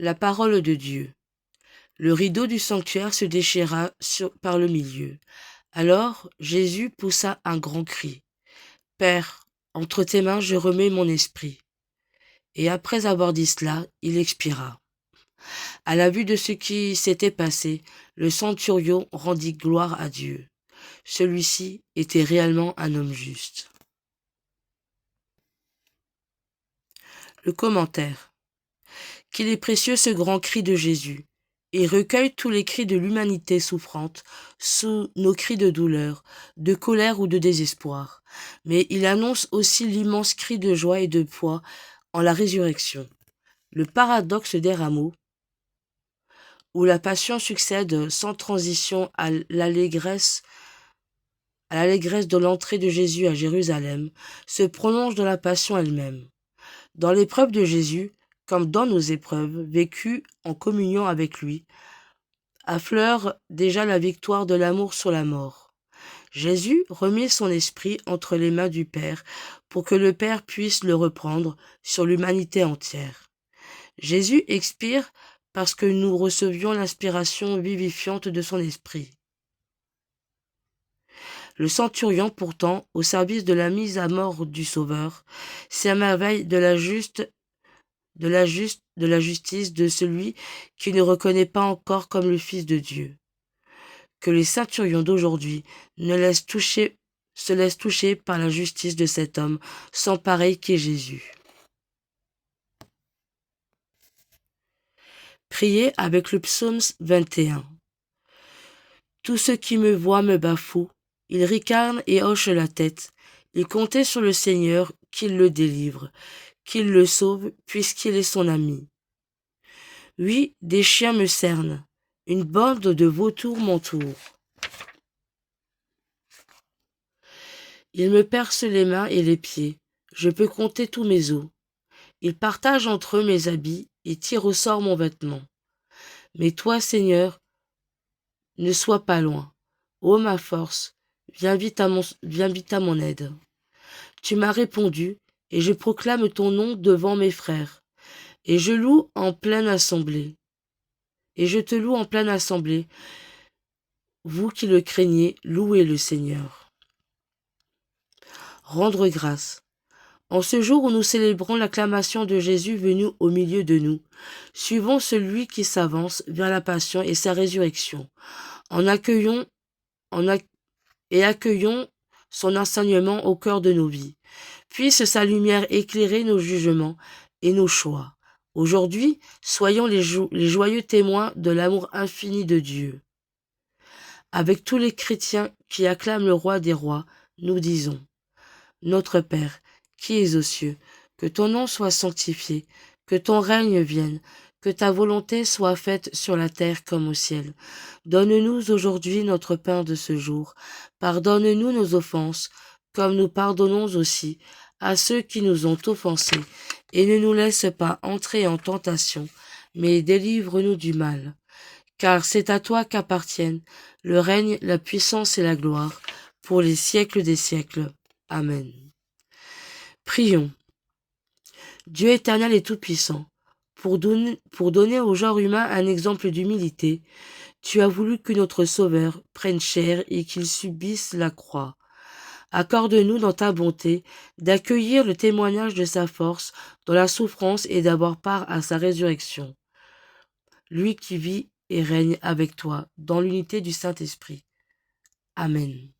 La parole de Dieu. Le rideau du sanctuaire se déchira par le milieu. Alors Jésus poussa un grand cri. « Père, entre tes mains je remets mon esprit. » Et après avoir dit cela, il expira. À la vue de ce qui s'était passé, le centurion rendit gloire à Dieu. Celui-ci était réellement un homme juste. Le commentaire. Qu'il est précieux ce grand cri de Jésus. Il recueille tous les cris de l'humanité souffrante, sous nos cris de douleur, de colère ou de désespoir. Mais il annonce aussi l'immense cri de joie et de foi en la résurrection. Le paradoxe des rameaux, où la passion succède sans transition à l'allégresse de l'entrée de Jésus à Jérusalem, se prolonge dans la passion elle-même. Dans l'épreuve de Jésus, comme dans nos épreuves, vécues en communion avec lui, affleure déjà la victoire de l'amour sur la mort. Jésus remit son esprit entre les mains du Père pour que le Père puisse le reprendre sur l'humanité entière. Jésus expire parce que nous recevions l'inspiration vivifiante de son esprit. Le centurion, pourtant, au service de la mise à mort du Sauveur, s'émerveille de la justice de celui qui ne reconnaît pas encore comme le Fils de Dieu. Que les centurions d'aujourd'hui se laissent toucher par la justice de cet homme sans pareil qu'est Jésus. Priez avec le psaume 21. Tous ceux qui me voient me bafouent, ils ricanent et hochent la tête. Ils comptaient sur le Seigneur qu'il le délivre, qu'il le sauve, puisqu'il est son ami. Oui, des chiens me cernent, une bande de vautours m'entoure. Ils me percent les mains et les pieds, je peux compter tous mes os. Ils partagent entre eux mes habits et tirent au sort mon vêtement. Mais toi, Seigneur, ne sois pas loin. Ô ma force, viens vite à mon aide. Tu m'as répondu, et je proclame ton nom devant mes frères. Et je te loue en pleine assemblée. Vous qui le craignez, louez le Seigneur. Rendre grâce. En ce jour où nous célébrons l'acclamation de Jésus venu au milieu de nous, suivons celui qui s'avance vers la passion et sa résurrection, accueillons son enseignement au cœur de nos vies. Puisse sa lumière éclairer nos jugements et nos choix. Aujourd'hui, soyons les joyeux témoins de l'amour infini de Dieu. Avec tous les chrétiens qui acclament le roi des rois, nous disons : Notre Père, qui es aux cieux, que ton nom soit sanctifié, que ton règne vienne, que ta volonté soit faite sur la terre comme au ciel. Donne-nous aujourd'hui notre pain de ce jour. Pardonne-nous nos offenses, comme nous pardonnons aussi à ceux qui nous ont offensés. Et ne nous laisse pas entrer en tentation, mais délivre-nous du mal. Car c'est à toi qu'appartiennent le règne, la puissance et la gloire, pour les siècles des siècles. Amen. Prions. Dieu éternel et tout-puissant, pour donner au genre humain un exemple d'humilité, tu as voulu que notre Sauveur prenne chair et qu'il subisse la croix. Accorde-nous dans ta bonté d'accueillir le témoignage de sa force dans la souffrance et d'avoir part à sa résurrection. Lui qui vit et règne avec toi dans l'unité du Saint-Esprit. Amen.